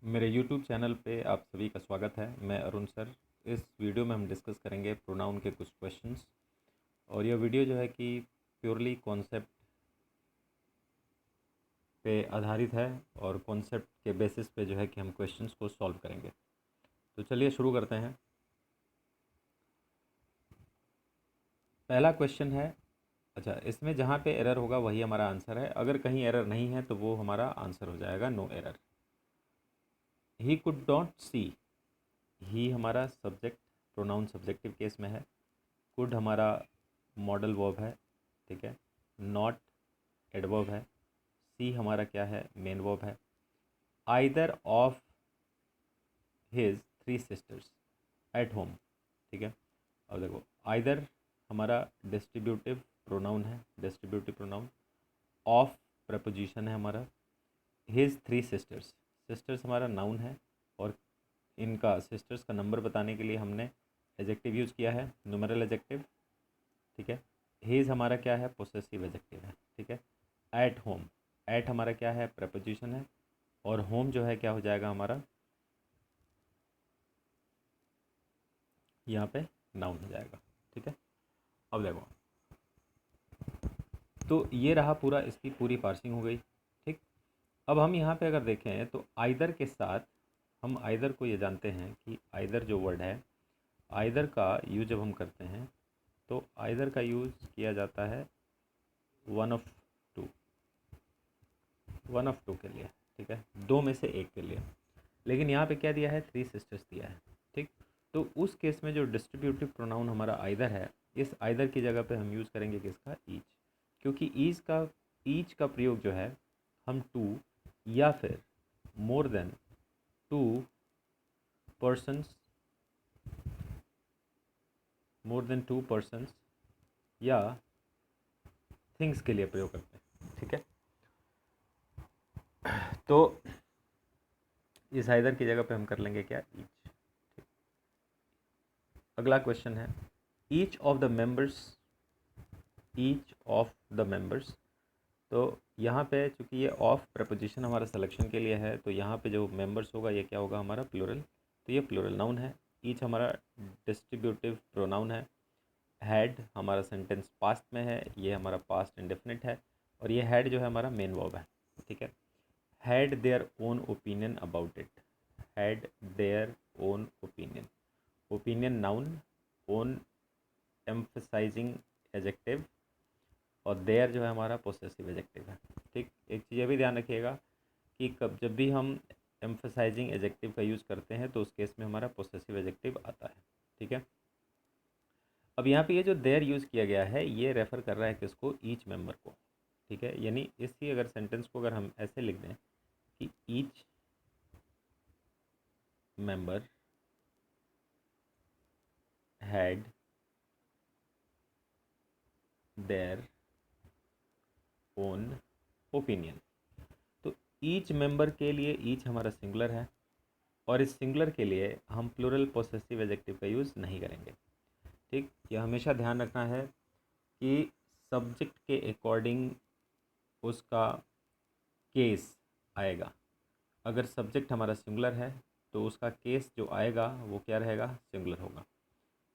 मेरे YouTube channel पे आप सभी का स्वागत है। मैं अरुण सर। इस वीडियो में हम डिस्कस करेंगे प्रोनाउन के कुछ क्वेश्चंस और यह वीडियो जो है कि प्योरली कॉन्सेप्ट पे आधारित है और कॉन्सेप्ट के बेसिस पे जो है कि हम क्वेश्चंस को सॉल्व करेंगे। तो चलिए शुरू करते हैं। पहला क्वेश्चन है, अच्छा इसमें जहाँ पे एरर होगा वही हमारा आंसर है। अगर कहीं एरर नहीं है तो वो हमारा आंसर हो जाएगा no error. He could not see, he हमारा सब्जेक्ट, प्रोनाउन सब्जेक्टिव केस में है। कुड हमारा मॉडल वर्ब है, ठीक है। नॉट एडवर्ब है। सी हमारा क्या है, मेन वर्ब है। Either of his three sisters at home, ठीक है। अब देखो आइदर हमारा डिस्ट्रीब्यूटिव प्रोनाउन है, डिस्ट्रीब्यूटिव प्रोनाउन। ऑफ प्रपोजिशन है हमारा। हिज थ्री सिस्टर्स, सिस्टर्स हमारा नाउन है और इनका सिस्टर्स का नंबर बताने के लिए हमने एजेक्टिव यूज़ किया है, न्यूमेरल एजेक्टिव, ठीक है। हिज हमारा क्या है, पोसेसिव एजेक्टिव है, ठीक है। एट होम, एट हमारा क्या है, प्रपोजिशन है और होम जो है क्या हो जाएगा हमारा, यहाँ पे नाउन हो जाएगा, ठीक है। अब देखो, तो ये रहा पूरा, इसकी पूरी पार्सिंग हो गई, ठीक। अब हम यहाँ पे अगर देखें तो आइदर के साथ हम आइदर को ये जानते हैं कि आइदर जो वर्ड है, आइदर का यूज जब हम करते हैं तो आइदर का यूज़ किया जाता है one of two, one of two के लिए, ठीक है, दो में से एक के लिए। लेकिन यहाँ पे क्या दिया है, थ्री सिस्टर्स दिया है, ठीक। तो उस केस में जो डिस्ट्रीब्यूटिव प्रोनाउन हमारा आइदर है, इस आइदर की जगह पे हम यूज़ करेंगे किसका, ईच। क्योंकि ईच का प्रयोग जो है हम टू या फिर more than to persons, more than to persons या थिंग्स के लिए प्रयोग करते हैं, ठीक है। तो इस आइदर की जगह पे हम कर लेंगे क्या, ईच। अगला क्वेश्चन है, each of the members, each of the members. तो यहाँ पे चूंकि ये ऑफ प्रपोजिशन हमारा सिलेक्शन के लिए है तो यहाँ पे जो मेंबर्स होगा ये क्या होगा हमारा, प्लूरल। तो ये प्लूरल नाउन है। ईच हमारा डिस्ट्रीब्यूटिव प्रोनाउन है। हैड हमारा सेंटेंस पास्ट में है, ये हमारा पास्ट इंडेफिनिट है और ये हैड जो है हमारा मेन वर्ब है, ठीक है। Had their own opinion about it, had their own opinion, opinion noun, own emphasising adjective और देयर जो है हमारा पोसेसिव एजेक्टिव है, ठीक। एक चीज़ ये भी ध्यान रखिएगा कि कब जब भी हम एम्फसाइजिंग एजेक्टिव का यूज़ करते हैं तो उस केस में हमारा पोसेसिव एजेक्टिव आता है, ठीक है। अब यहाँ पे ये जो देयर यूज़ किया गया है ये रेफ़र कर रहा है किसको, ईच मेंबर को, ठीक है। यानी इसी अगर सेंटेंस को अगर हम ऐसे लिख दें कि each member had their own opinion, तो ईच मेंबर के लिए ईच हमारा सिंगुलर है और इस सिंगुलर के लिए हम प्लूरल पोसेसिव एजेक्टिव का यूज़ नहीं करेंगे, ठीक। ये हमेशा ध्यान रखना है कि सब्जेक्ट के अकॉर्डिंग उसका केस आएगा। अगर सब्जेक्ट हमारा सिंगुलर है तो उसका केस जो आएगा वो क्या रहेगा, सिंगुलर होगा,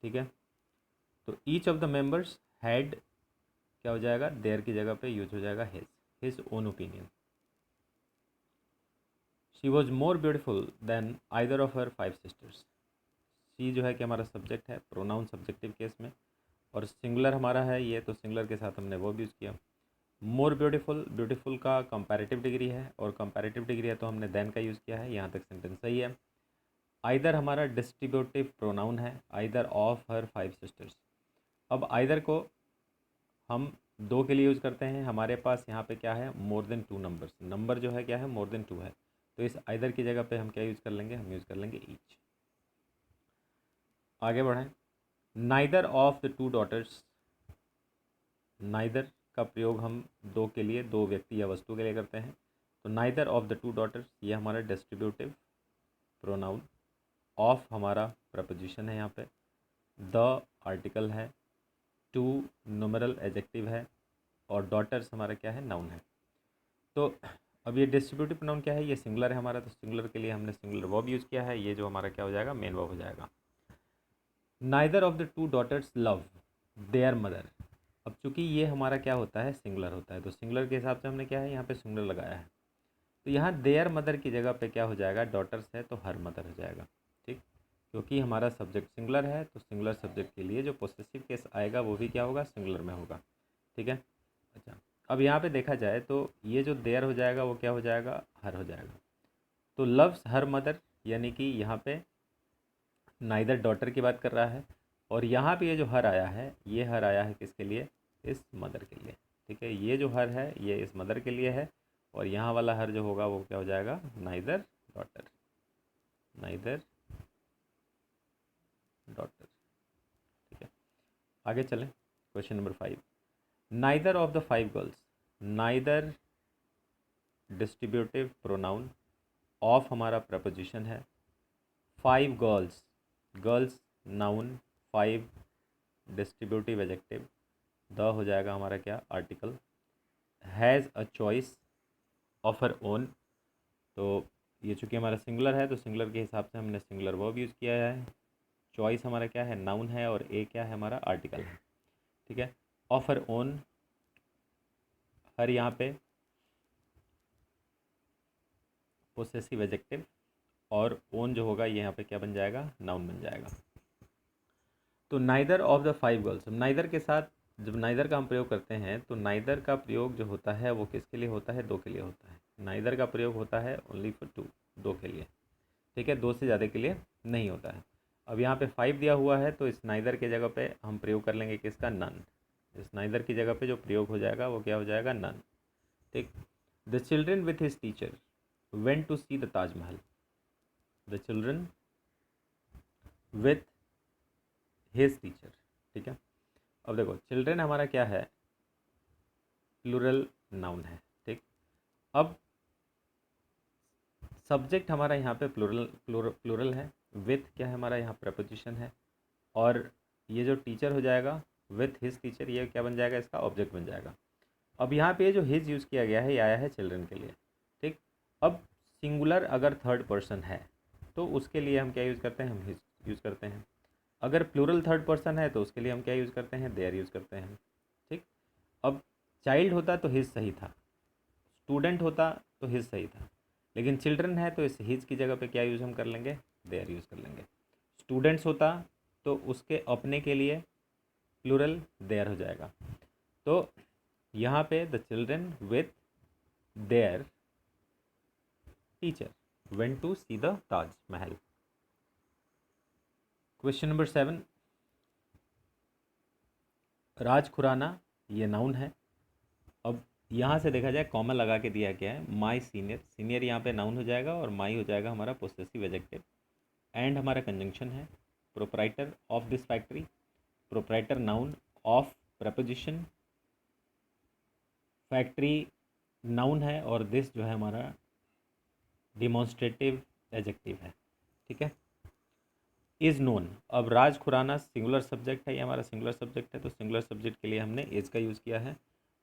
ठीक है। तो each of the members had क्या हो जाएगा, देयर की जगह पे यूज हो जाएगा his own opinion. She was more beautiful than either of her five sisters. She जो है कि हमारा सब्जेक्ट है, प्रोनाउन सब्जेक्टिव केस में, और सिंगुलर हमारा है ये, तो सिंगुलर के साथ हमने वो भी यूज़ किया। मोर ब्यूटीफुल, ब्यूटीफुल का कंपैरेटिव डिग्री है और कंपैरेटिव डिग्री है तो हमने देन का यूज़ किया है, यहाँ तक सेंटेंस सही है। आइदर हमारा डिस्ट्रीब्यूटिव प्रोनाउन है, either of her five sisters. अब आइदर को हम दो के लिए यूज़ करते हैं, हमारे पास यहाँ पे क्या है, more than two numbers, number जो है क्या है, मोर देन टू है, तो इस आइदर की जगह पे हम क्या यूज़ कर लेंगे, हम यूज़ कर लेंगे ईच। आगे बढ़ें, neither of the two daughters, neither का प्रयोग हम दो के लिए, दो व्यक्ति या वस्तु के लिए करते हैं, तो neither of the two daughters ये हमारा डिस्ट्रीब्यूटिव प्रोनाउन। ऑफ हमारा प्रपोजिशन है, यहाँ पे द आर्टिकल है, टू न्यूमेरल एजेक्टिव है और डॉटर्स हमारा क्या है, नाउन है। तो अब ये डिस्ट्रीब्यूटिव प्रोनाउन क्या है, ये सिंगुलर है हमारा, तो सिंगुलर के लिए हमने सिंगुलर वर्ब यूज़ किया है, ये जो हमारा क्या हो जाएगा, मेन वर्ब हो जाएगा। Neither of the two daughters love their mother. अब चूंकि ये हमारा क्या होता है, सिंगुलर होता है, तो सिंगुलर के हिसाब से हमने क्या है, यहाँ पे सिंगुलर लगाया है। तो यहाँ देयर मदर की जगह पे क्या हो जाएगा, डॉटर्स है तो हर मदर हो जाएगा। ठीक, क्योंकि हमारा सब्जेक्ट सिंगुलर है, तो सिंगुलर सब्जेक्ट के लिए जो पोसेसिव केस आएगा वो भी क्या होगा, सिंगुलर में होगा। ठीक है। अच्छा, अब यहाँ पे देखा जाए तो ये जो देयर हो जाएगा वो क्या हो जाएगा, हर हो जाएगा। तो लव्स हर मदर, यानी कि यहाँ पे नाइदर डॉटर की बात कर रहा है, और यहाँ पे ये जो हर आया है, ये हर आया है किसके लिए, इस मदर के लिए। ठीक है, ये जो हर है ये इस मदर के लिए है, और यहाँ वाला हर जो होगा वो क्या हो जाएगा, नाइदर डॉटर, नाइदर डॉटर। ठीक है, आगे चलें। Question number 5, neither of the 5 girls, neither distributive pronoun, of हमारा प्रपोजिशन है, 5 girls, girls noun, 5 distributive adjective, the हो जाएगा हमारा क्या, article, has a choice of her own. तो ये चूँकि हमारा सिंगुलर है तो सिंगुलर के हिसाब से हमने सिंगुलर वर्ब यूज़ किया है। चॉइस हमारा क्या है, नाउन है, और ए क्या है हमारा, आर्टिकल है। ठीक है, ऑफ हर ओन, हर यहाँ पे पोसेसिव एडजेक्टिव, और ओन जो होगा ये यहाँ पे क्या बन जाएगा, नाउन बन जाएगा। तो neither of the 5 girls, neither के साथ जब नाइदर का हम प्रयोग करते हैं तो नाइदर का प्रयोग जो होता है वो किसके लिए होता है, दो के लिए होता है। नाइदर का प्रयोग होता है ओनली फॉर टू, दो के लिए। ठीक है, दो से ज़्यादा के लिए नहीं होता है। अब यहाँ पे 5 दिया हुआ है तो इस नाइदर के जगह पे हम प्रयोग कर लेंगे किसका, नन। इस नाइदर की जगह पे जो प्रयोग हो जाएगा वो क्या हो जाएगा, नन। ठीक, the children with his teacher went to see the Taj Mahal, the children with his teacher. ठीक है, अब देखो चिल्ड्रेन हमारा क्या है, प्लूरल नाउन है। ठीक, अब सब्जेक्ट हमारा यहाँ पे प्लूरल है, विथ क्या है हमारा यहाँ प्रपोजिशन है, और ये जो टीचर हो जाएगा विथ हिज टीचर, ये क्या बन जाएगा, इसका ऑब्जेक्ट बन जाएगा। अब यहाँ पे जो हिज यूज़ किया गया है ये आया है चिल्ड्रन के लिए। ठीक, अब सिंगुलर अगर थर्ड पर्सन है तो उसके लिए हम क्या यूज़ करते हैं, हम हिज यूज़ करते हैं। अगर प्लूरल थर्ड पर्सन है तो उसके लिए हम क्या यूज़ करते हैं, देयर यूज़ करते हैं। ठीक, अब चाइल्ड होता तो हिज सही था, स्टूडेंट होता तो हिज सही था, लेकिन चिल्ड्रन है तो इस हिज की जगह पे क्या यूज़ हम कर लेंगे, देयर यूज़ कर लेंगे। स्टूडेंट्स होता तो उसके अपने के लिए प्लूरल देयर हो जाएगा। तो यहाँ पे the children with their teacher went to see the Taj Mahal. Question number 7, राज खुराना ये नाउन है। अब यहाँ से देखा जाए कॉमा लगा के दिया गया है, माई सीनियर, सीनियर यहाँ पे नाउन हो जाएगा और माई हो जाएगा हमारा पोसेसिव एडजेक्टिव, एंड हमारा कंजंक्शन है, proprietor of this factory, proprietor noun, of preposition, factory noun है, और दिस जो है हमारा डिमॉन्स्ट्रेटिव एडजेक्टिव है। ठीक है, इज़ नोन, अब राज खुराना सिंगुलर सब्जेक्ट है, ये हमारा सिंगुलर सब्जेक्ट है, तो सिंगुलर सब्जेक्ट के लिए हमने इज़ का यूज़ किया है,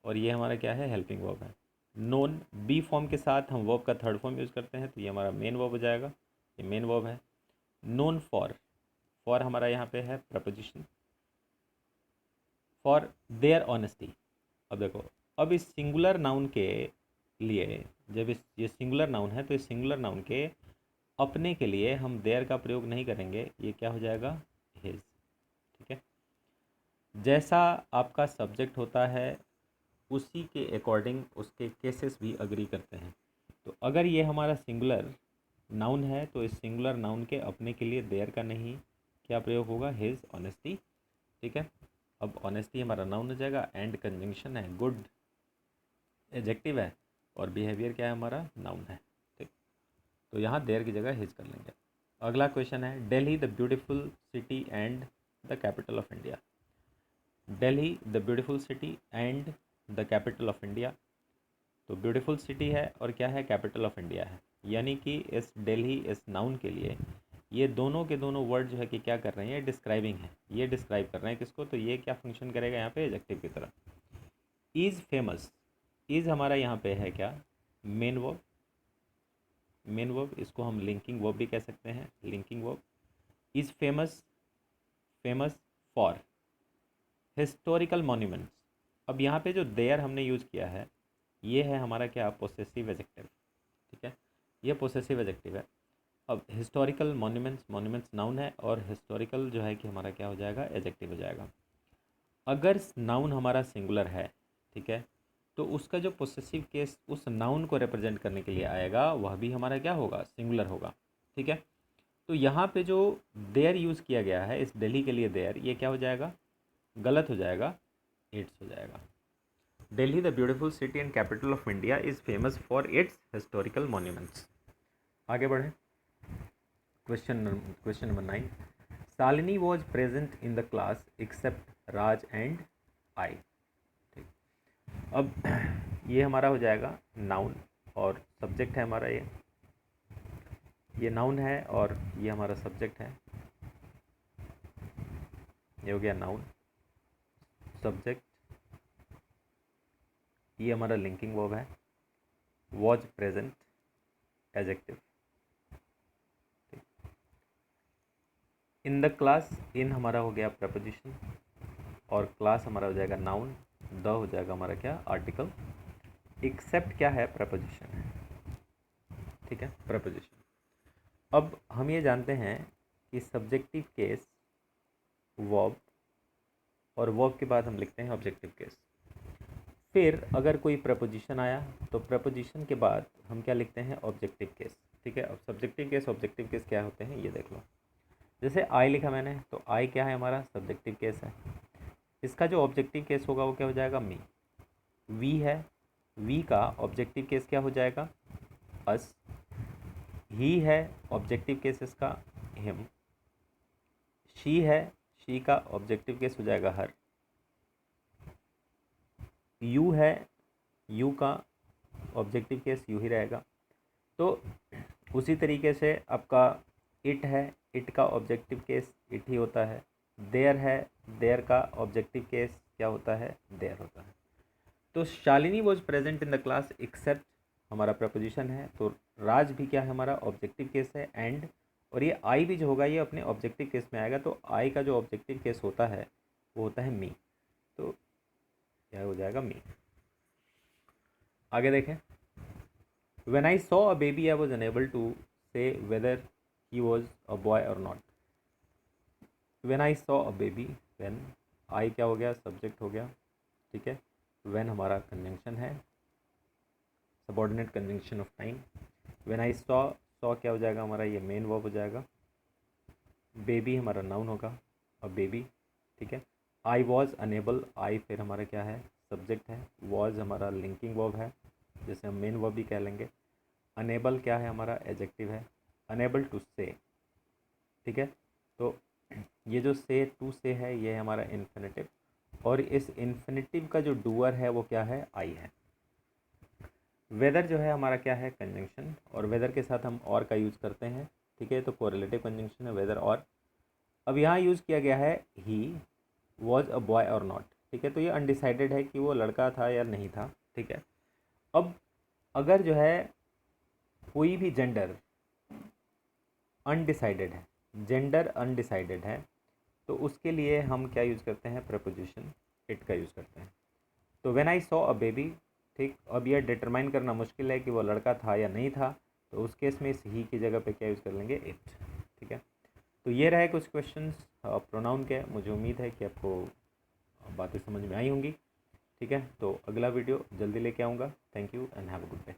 और ये हमारा क्या है, हेल्पिंग वर्ब है। नोन बी फॉर्म के साथ हम वर्ब का थर्ड फॉर्म यूज़ करते हैं, तो ये हमारा मेन वर्ब हो जाएगा, ये मेन वर्ब है। नोन फॉर, फॉर हमारा यहाँ पे है प्रपोजिशन, फॉर देयर ऑनेस्टी। अब देखो, अब इस सिंगुलर नाउन के लिए जब ये सिंगुलर नाउन है तो इस सिंगुलर नाउन के अपने के लिए हम देयर का प्रयोग नहीं करेंगे, ये क्या हो जाएगा, हिज। ठीक है, जैसा आपका सब्जेक्ट होता है उसी के अकॉर्डिंग उसके केसेस भी अग्री करते हैं। तो अगर ये हमारा सिंगुलर नाउन है तो इस सिंगुलर नाउन के अपने के लिए देयर का नहीं क्या प्रयोग होगा, हिज ऑनेस्टी। ठीक है, अब ऑनेस्टी हमारा नाउन हो जाएगा, एंड कंजंक्शन है, गुड एडजेक्टिव है, और बिहेवियर क्या है हमारा, नाउन है। ठीक, तो यहाँ देयर की जगह हिज कर लेंगे। अगला क्वेश्चन है, Delhi the beautiful city and the capital of India. Delhi the beautiful city and the capital of India, तो ब्यूटीफुल सिटी है और क्या है, कैपिटल ऑफ इंडिया है, यानी कि इस दिल्ली इस नाउन के लिए ये दोनों के दोनों वर्ड जो है कि क्या कर रहे हैं, ये डिस्क्राइबिंग है, ये डिस्क्राइब कर रहे हैं किसको, तो ये क्या फंक्शन करेगा यहाँ पे, एडजेक्टिव की तरह। इज़ फेमस, इज़ हमारा यहाँ पे है क्या, मेन वर्ब, मेन वर्ब, इसको हम लिंकिंग वर्ब भी कह सकते हैं। Linking verb is famous for historical monuments. अब यहाँ पे जो देयर हमने यूज़ किया है ये है हमारा क्या, पोसेसिव एडजेक्टिव, ठीक है, ये पोसेसिव एडजेक्टिव है। अब हिस्टोरिकल मॉन्यूमेंट्स नाउन है और हिस्टोरिकल जो है कि हमारा क्या हो जाएगा, एडजेक्टिव हो जाएगा। अगर नाउन हमारा सिंगुलर है, ठीक है, तो उसका जो पोसेसिव केस उस नाउन को रिप्रेजेंट करने के लिए आएगा वह भी हमारा क्या होगा, सिंगुलर होगा, ठीक है। तो यहाँ पे जो देयर यूज़ किया गया है इस दिल्ली के लिए देयर, ये क्या हो जाएगा, गलत हो जाएगा, इट्स हो जाएगा। Delhi the beautiful city and capital of India is famous for its historical monuments. आगे बढ़ें। Question number 9, Shalini was present in the class except Raj and I. ठीक, अब ये हमारा हो जाएगा नाउन और सब्जेक्ट है हमारा, ये नाउन है और ये हमारा सब्जेक्ट है। ये हो गया नाउन, सब्जेक्ट, ये हमारा लिंकिंग वर्ब है, was present adjective. In the class, in हमारा हो गया प्रपोजिशन और क्लास हमारा हो जाएगा नाउन, द हो जाएगा हमारा क्या, आर्टिकल। एक्सेप्ट क्या है, प्रपोजिशन है, ठीक है, प्रपोजिशन। अब हम ये जानते हैं कि सब्जेक्टिव केस वर्ब और वर्ब के बाद हम लिखते हैं ऑब्जेक्टिव केस। फिर अगर कोई प्रपोजिशन आया तो प्रपोजिशन के बाद हम क्या लिखते हैं, ऑब्जेक्टिव केस, ठीक है। अब सब्जेक्टिव केस ऑब्जेक्टिव केस क्या होते हैं ये देख लो। जैसे आई लिखा मैंने तो आई क्या है, हमारा सब्जेक्टिव केस है। इसका जो ऑब्जेक्टिव केस होगा वो क्या हो जाएगा, मी। वी है, वी का ऑब्जेक्टिव केस क्या हो जाएगा, अस। ही है, ऑब्जेक्टिव केस इसका हिम। शी है, शी का ऑब्जेक्टिव केस हो जाएगा हर। यू है, यू का ऑब्जेक्टिव केस यू ही रहेगा। तो उसी तरीके से आपका इट है, इट का ऑब्जेक्टिव केस इट ही होता है। देयर है, देयर का ऑब्जेक्टिव केस क्या होता है, देयर होता है। तो Shalini was present in the class except हमारा प्रपोजिशन है, तो राज भी क्या है, हमारा ऑब्जेक्टिव केस है, एंड, और ये आई भी जो होगा ये अपने ऑब्जेक्टिव केस में आएगा। तो आई का जो ऑब्जेक्टिव केस होता है वो होता है मी, तो क्या हो जाएगा, मी। आगे देखें। When I saw a baby, I was unable to say whether he was a boy or not. When I saw a baby, when I क्या हो गया, सब्जेक्ट हो गया, ठीक है। when हमारा कंजंक्शन है, subordinate conjunction of time. when I saw क्या हो जाएगा हमारा, ये मेन वर्ब हो जाएगा। बेबी हमारा नाउन होगा, अब बेबी, ठीक है। आई वॉज अनेबल, आई फिर हमारा क्या है, सब्जेक्ट है। वॉज हमारा लिंकिंग वर्ब है, जिसे हम मेन वर्ब भी कह लेंगे। अनेबल क्या है, हमारा एडजेक्टिव है। अनेबल टू से, ठीक है। तो ये जो से, टू से है, ये है हमारा इन्फिनेटिव, और इस इन्फिनेटिव का जो डूअर है वो क्या है, आई है। वेदर जो है हमारा क्या है, कंजंक्शन, और वेदर के साथ हम और का यूज़ करते हैं, ठीक है। तो कोरिलेटिव कंजंक्शन है वेदर और। अब यहाँ यूज़ किया गया है ही वॉज अ बॉय और नॉट, ठीक है। तो ये अनडिसाइडेड है कि वो लड़का था या नहीं था, ठीक है। अब अगर जो है कोई भी जेंडर अनडिसाइडेड है, जेंडर अनडिसाइडेड है, तो उसके लिए हम क्या यूज़ करते हैं, प्रपोजिशन इट का यूज़ करते हैं। तो when I saw a baby, ठीक। अब यह डिटरमाइन करना मुश्किल है कि वो लड़का था या नहीं था, तो उस केस में इस ही की जगह पे क्या यूज़ कर लेंगे, इट, ठीक है। तो ये रहे कुछ क्वेश्चंस प्रोनाउन के। मुझे उम्मीद है कि आपको बातें समझ में आई होंगी, ठीक है। तो अगला वीडियो जल्दी लेके आऊँगा। Thank you and have a good day.